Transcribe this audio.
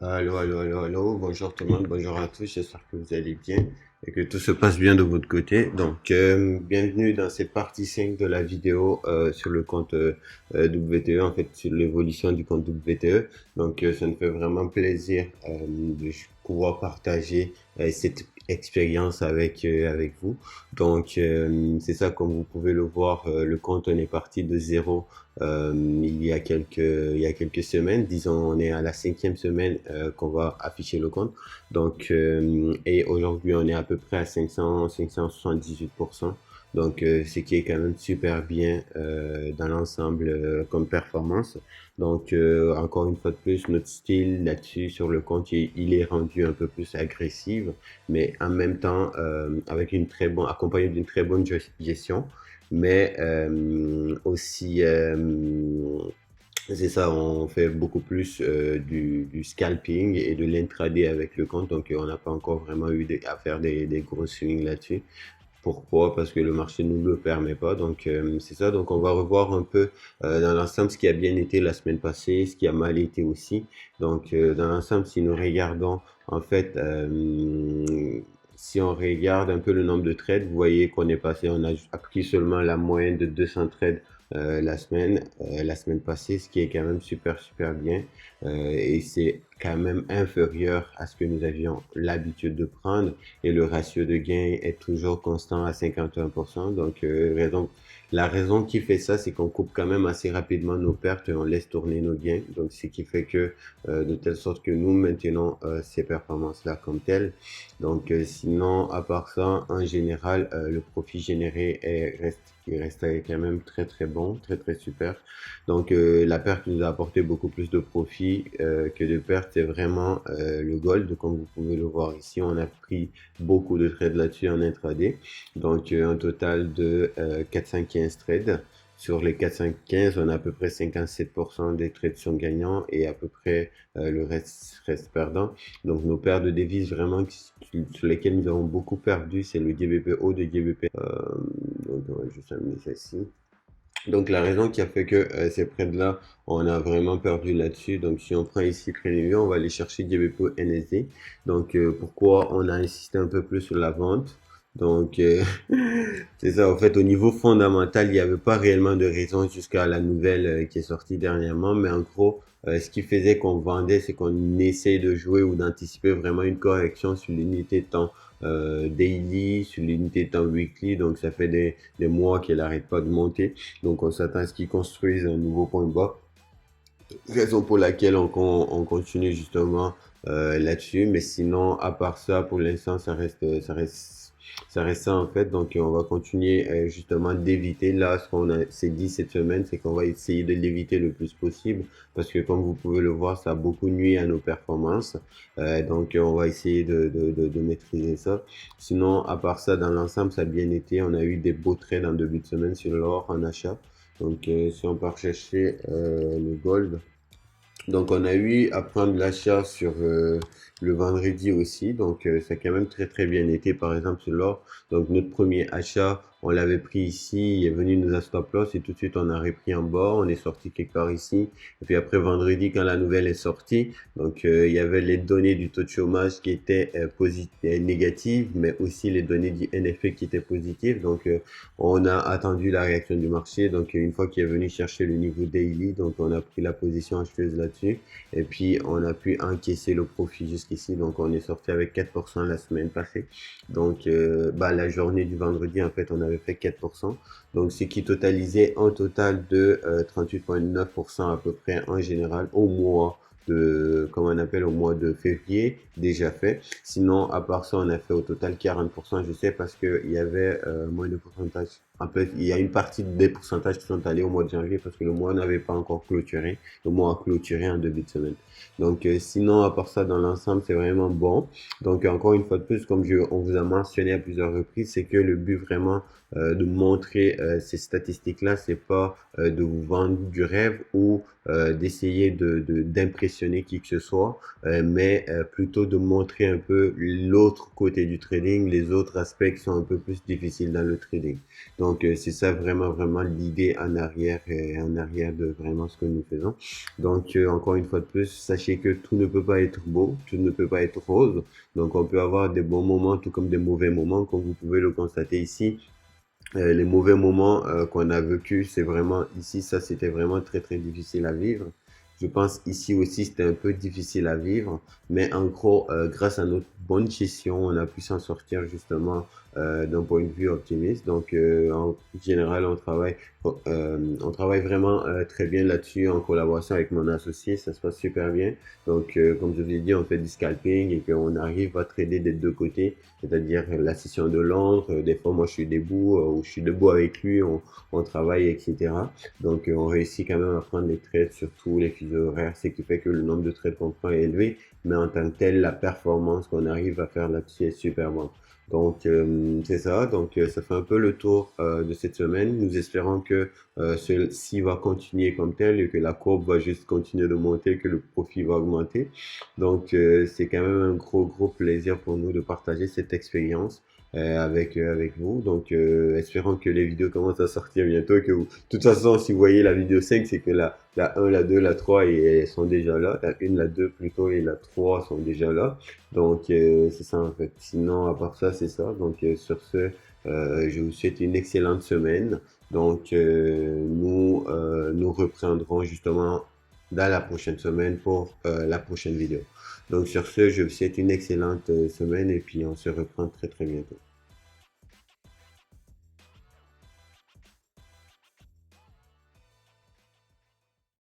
Allô, allô, allô, allô, bonjour tout le monde, bonjour à tous, j'espère que vous allez bien et que tout se passe bien de votre côté. Donc, bienvenue dans cette partie 5 de la vidéo sur le compte WTE, en fait, sur l'évolution du compte WTE. Donc, ça me fait vraiment plaisir de pouvoir partager cette expérience avec vous. Donc, c'est ça, comme vous pouvez le voir, le compte on est parti de zéro il y a quelques semaines, disons, on est à la cinquième semaine qu'on va afficher le compte. Donc, et aujourd'hui, on est à peu près à 578%. Donc, ce qui est quand même super bien dans l'ensemble comme performance. Donc, encore une fois de plus, notre style là-dessus sur le compte, il est rendu un peu plus agressif, mais en même temps, avec une très bonne, accompagné d'une très bonne gestion. Mais aussi, c'est ça, on fait beaucoup plus du scalping et de l'intraday avec le compte, donc on n'a pas encore vraiment eu à faire des gros swings là-dessus. Pourquoi? Parce que le marché ne nous le permet pas. Donc c'est ça. Donc on va revoir un peu dans l'ensemble ce qui a bien été la semaine passée, ce qui a mal été aussi. Donc dans l'ensemble, si nous regardons en fait, si on regarde un peu le nombre de trades, vous voyez qu'on est passé, on a pris seulement la moyenne de 200 trades la semaine passée, ce qui est quand même super bien. Et c'est quand même inférieur à ce que nous avions l'habitude de prendre et le ratio de gain est toujours constant à 51%. Donc, la raison qui fait ça, c'est qu'on coupe quand même assez rapidement nos pertes et on laisse tourner nos gains. Donc, ce qui fait que, de telle sorte que nous maintenons ces performances-là comme telles. Donc, sinon, à part ça, en général, le profit généré il reste quand même très bon, très super. Donc, la perte nous a apporté beaucoup plus de profit que de perte. C'est vraiment le gold, comme vous pouvez le voir ici. On a pris beaucoup de trades là-dessus en intraday. Donc, un total de 415 trades. Sur les 415, on a à peu près 57% des trades sont gagnants et à peu près le reste perdant. Donc, nos paires de devises vraiment sur lesquelles nous avons beaucoup perdu, c'est le GBP-O de GBP. Donc, on va juste amener ça ici. Donc la raison qui a fait que ces trades-là, on a vraiment perdu là-dessus. Donc si on prend ici TradingView, on va aller chercher GBP NSD. Donc pourquoi on a insisté un peu plus sur la vente? Donc c'est ça, en fait au niveau fondamental, il n'y avait pas réellement de raison jusqu'à la nouvelle qui est sortie dernièrement. Mais en gros, ce qui faisait qu'on vendait, c'est qu'on essaie de jouer ou d'anticiper vraiment une correction sur l'unité de temps daily, sur l'unité de temps weekly. Donc ça fait des mois qu'elle n'arrête pas de monter. Donc, on s'attend à ce qu'ils construisent un nouveau point bas. Raison pour laquelle on continue justement là-dessus. Mais sinon, à part ça, pour l'instant, ça reste ça en fait. Donc, on va continuer justement d'éviter. Là, ce qu'on s'est dit cette semaine, c'est qu'on va essayer de l'éviter le plus possible parce que, comme vous pouvez le voir, ça a beaucoup nuit à nos performances. Donc, on va essayer de maîtriser ça. Sinon, à part ça, dans l'ensemble, ça a bien été. On a eu des beaux trades en début de semaine sur l'or en achat. Donc, si on part chercher le gold, donc, on a eu à prendre l'achat sur le vendredi aussi. Donc, ça a quand même très bien été. Par exemple, sur l'or. Donc, notre premier achat, on l'avait pris ici. Il est venu nous à stop loss et tout de suite, on a repris en bas. On est sorti quelque part ici. Et puis après, vendredi, quand la nouvelle est sortie, donc il y avait les données du taux de chômage qui étaient négatives, mais aussi les données du NFP qui étaient positives. Donc, on a attendu la réaction du marché. Donc, une fois qu'il est venu chercher le niveau daily, donc on a pris la position acheteuse là-dessus. Et puis, on a pu encaisser le profit jusqu'ici. Donc, on est sorti avec 4% la semaine passée. Donc, la journée du vendredi, en fait, on avait fait 4%. Donc, ce qui totalisait un total de 38,9% à peu près en général au mois comment on appelle, au mois de février, déjà fait. Sinon, à part ça, on a fait au total 40%. Je sais parce qu'il y avait moins de pourcentage. En fait, il y a une partie des pourcentages qui sont allés au mois de janvier parce que le mois n'avait pas encore clôturé. Le mois a clôturé en début de semaine. Donc, sinon, à part ça, dans l'ensemble, c'est vraiment bon. Donc, encore une fois de plus, comme on vous a mentionné à plusieurs reprises, c'est que le but vraiment de montrer ces statistiques-là, c'est pas de vous vendre du rêve ou d'essayer d'impressionner qui que ce soit, mais plutôt de montrer un peu l'autre côté du trading, les autres aspects qui sont un peu plus difficiles dans le trading. Donc, Donc, c'est ça vraiment l'idée en arrière de vraiment ce que nous faisons. Donc, encore une fois de plus, sachez que tout ne peut pas être beau, tout ne peut pas être rose. Donc, on peut avoir des bons moments, tout comme des mauvais moments, comme vous pouvez le constater ici. Les mauvais moments qu'on a vécu, c'est vraiment ici, ça c'était vraiment très difficile à vivre. Je pense ici aussi c'était un peu difficile à vivre, mais en gros, grâce à notre bonne gestion, on a pu s'en sortir justement d'un point de vue optimiste. Donc en général, on travaille vraiment très bien là-dessus en collaboration avec mon associé, ça se passe super bien. Donc comme je vous ai dit, on fait du scalping et qu'on arrive à trader des deux côtés, c'est-à-dire la session de Londres. Des fois, moi, je suis debout ou je suis debout avec lui, on travaille, etc. Donc, on réussit quand même à prendre les trades sur tous les fuseaux horaires, ce qui fait que le nombre de trades qu'on prend est élevé, mais en tant que tel, la performance qu'on arrive à faire là-dessus est super bonne. Donc, c'est ça. Donc, ça fait un peu le tour de cette semaine. Nous espérons que celle-ci va continuer comme tel et que la courbe va juste continuer de monter, que le profit va augmenter. Donc, c'est quand même un gros plaisir pour nous de partager cette expérience avec vous. Donc, espérons que les vidéos commencent à sortir bientôt. De toute façon, si vous voyez la vidéo 5, c'est que la 1, la 2, la 3, elles sont déjà là. La 1, la 2 plutôt et la 3 sont déjà là. Donc, c'est ça en fait. Sinon, à part ça, c'est ça. Donc, sur ce, je vous souhaite une excellente semaine. Donc, nous reprendrons justement dans la prochaine semaine pour la prochaine vidéo. Donc sur ce, je vous souhaite une excellente semaine et puis on se reprend très bientôt.